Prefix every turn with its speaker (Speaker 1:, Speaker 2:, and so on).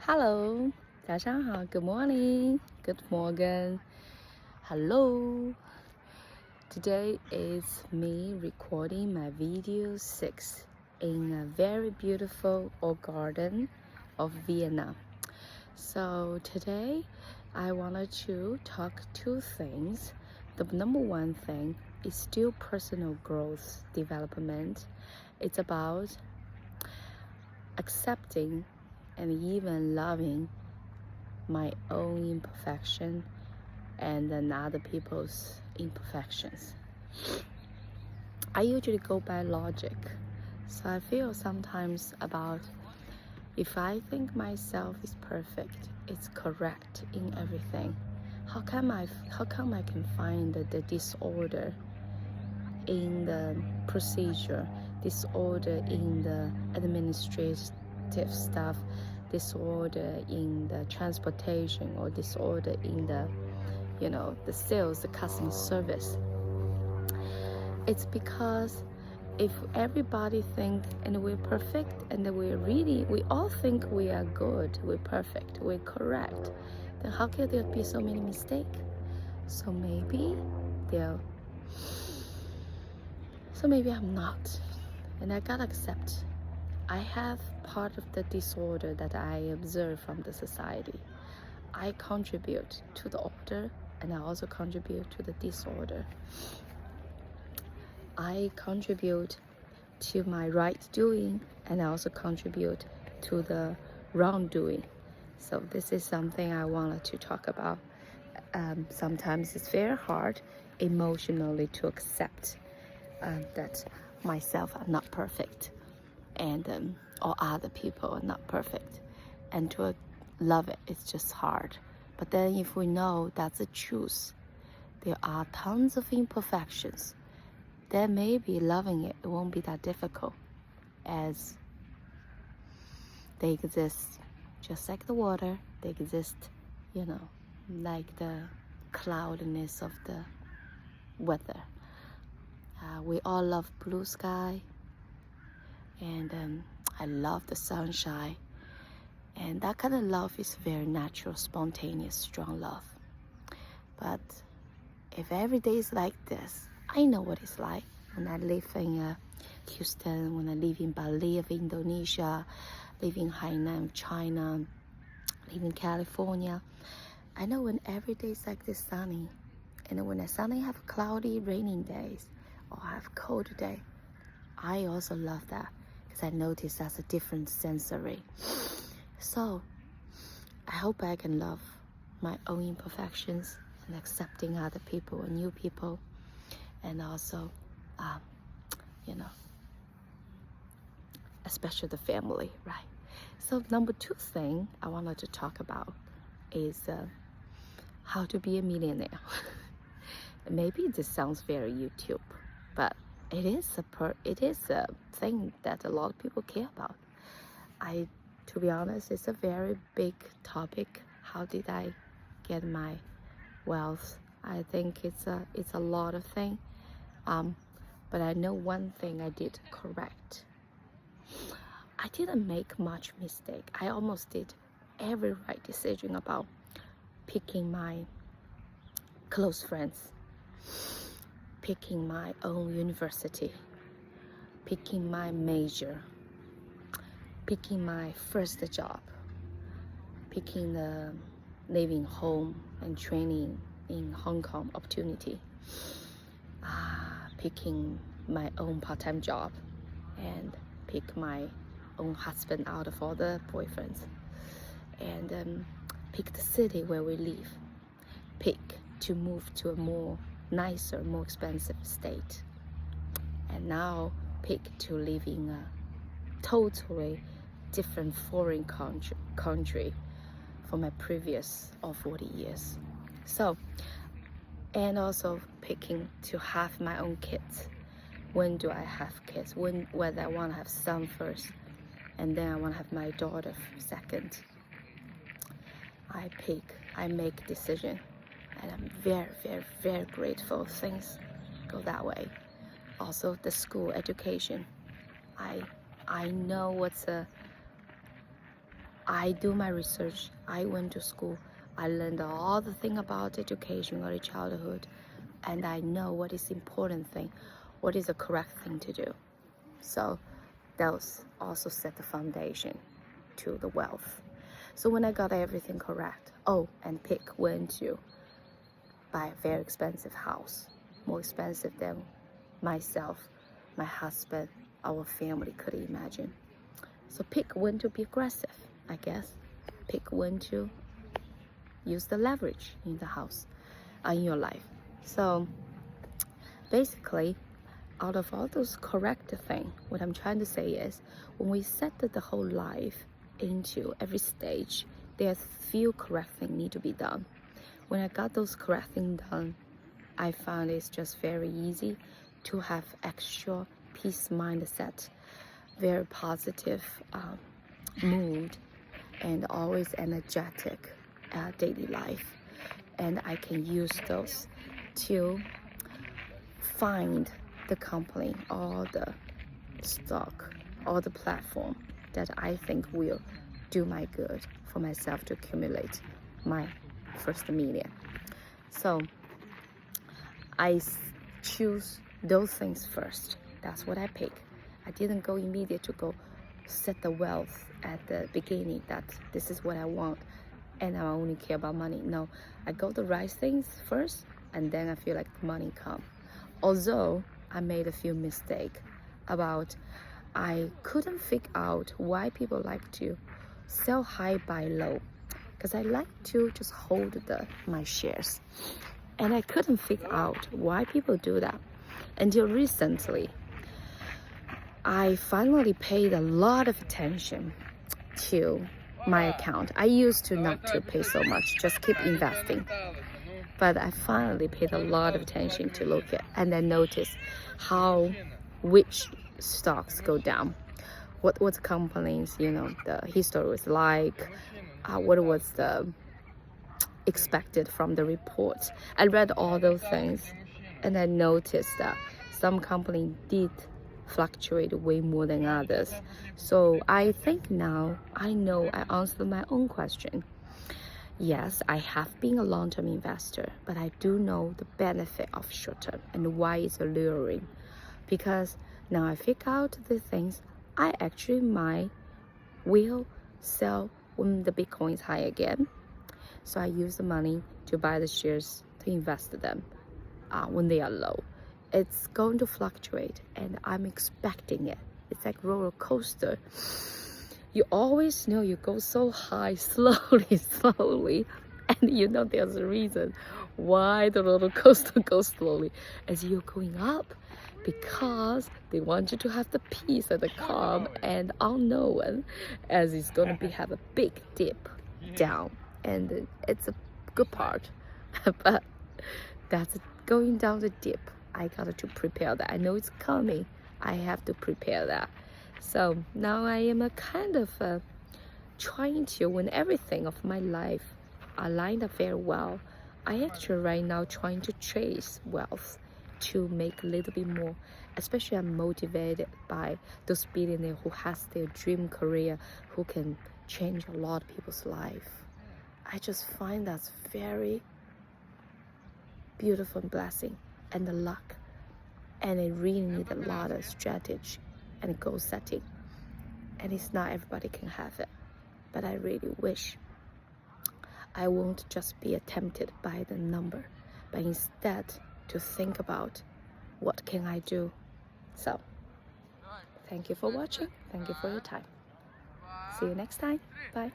Speaker 1: Hello，早上好，Good morning, Good morning, Hello. Today is me recording my video 6 in a very beautiful old garden of Vienna. So today I wanted to talk two things. The number one thing is still personal growth development. It's about accepting and even loving my own imperfection and then other people's imperfections. I usually go by logic, so I feel sometimes about if I think myself is perfect, it's correct in everything, how come I can find the disorder in the procedure, disorder in the administrative stuff, disorder in the transportation, or disorder in the the sales, the customer service? It's because if everybody think and we're perfect and we all think we are good, we're perfect, we're correct, then how can there be so many mistakes? So maybe there So maybe I'm not, and I gotta accept I have part of the disorder that I observe from the society. I contribute to the order, and I also contribute to the disorder. I contribute to my right doing, and I also contribute to the wrongdoing. So this is something I wanted to talk about. Sometimes it's very hard emotionally to accept that myself are not perfect, and or other people are not perfect, and to love it, it's just hard. But then if we know that's the truth, there are tons of imperfections, then maybe loving it won't be that difficult, as they exist just like the water. They exist, like the cloudiness of the weather. We all love blue sky, and I love the sunshine, and that kind of love is very natural, spontaneous, strong love. But if every day is like this, I know what it's like when I live in Houston, when I live in Bali of Indonesia, live in Hainan of China, live in California. I know when every day is like this sunny, and when I suddenly have cloudy, raining days, or I have cold day, I also love that, because I notice that's a different sensory. So I hope I can love my own imperfections and accepting other people and new people, and also especially the family, right? So number two thing I wanted to talk about is how to be a millionaire. Maybe this sounds very YouTube, but it is a thing that a lot of people care about. To be honest, it's a very big topic. How did I get my wealth? I think it's a lot of things. But I know one thing I did correct. I didn't make much mistake. I almost did every right decision about picking my close friends, picking my own university, picking my major, picking my first job, picking the living home and training in Hong Kong opportunity, picking my own part-time job, and pick my own husband out of all the boyfriends, and pick the city where we live, pick to move to a more nicer, more expensive state, and now pick to live in a totally different foreign country from my previous 40 years. So, and also picking to have my own kids. When do I have kids? Whether I want to have son first, and then I want to have my daughter second. I make decision, and I'm very, very, very grateful things go that way. Also, the school education. I know what's I do my research. I went to school. I learned all the thing about education, early childhood, and I know what is important thing, what is the correct thing to do. So those also set the foundation to the wealth. So when I got everything correct, oh, and pick when to buy a very expensive house, more expensive than myself, my husband, our family could imagine. So pick when to be aggressive, I guess. Pick when to use the leverage in the house, in your life. So basically, out of all those correct things, what I'm trying to say is, when we set the whole life into every stage, there's few correct things need to be done. When I got those correct things done, I found it's just very easy to have extra peace mindset, very positive mood, and always energetic daily life. And I can use those to find the company or the stock or the platform that I think will do my good for myself to accumulate my first million. So I choose those things first. That's what I pick. I didn't go immediate to go set the wealth at the beginning that this is what I want and I only care about money. No, I go the right things first and then I feel like the money come. Although I made a few mistakes about, I couldn't figure out why people like to sell high, buy low, because I like to just hold my shares. And I couldn't figure out why people do that until recently. I finally paid a lot of attention to my account. I used to not to pay so much, just keep investing. But I finally paid a lot of attention to look at and then notice which stocks go down, what companies, the history was like, what was the expected from the reports. I read all those things and I noticed that some companies did fluctuate way more than others. So I think now I know I answered my own question. Yes, I have been a long-term investor, but I do know the benefit of short-term and why it's alluring. Because now I figure out the things I actually will sell when the Bitcoin is high again. So I use the money to buy the shares to invest them when they are low. It's going to fluctuate and I'm expecting it. It's like roller coaster. You always know you go so high slowly, and there's a reason why the roller coaster goes slowly as you're going up, because they want you to have the peace and the calm and unknown, as it's going to have a big dip down, and it's a good part. But that's going down the dip. I got to prepare that. I know it's coming. I have to prepare that. So now I am a kind of trying to, when everything of my life are lined up very well, I actually right now trying to chase wealth to make a little bit more. Especially I'm motivated by those billionaires who has their dream career, who can change a lot of people's life. I just find that's very beautiful blessing and the luck. And it really needs a lot of strategy and goal setting. And it's not everybody can have it. But I really wish I won't just be tempted by the number, but instead to think about what can I do. So thank you for watching. Thank you for your time. See you next time. Bye.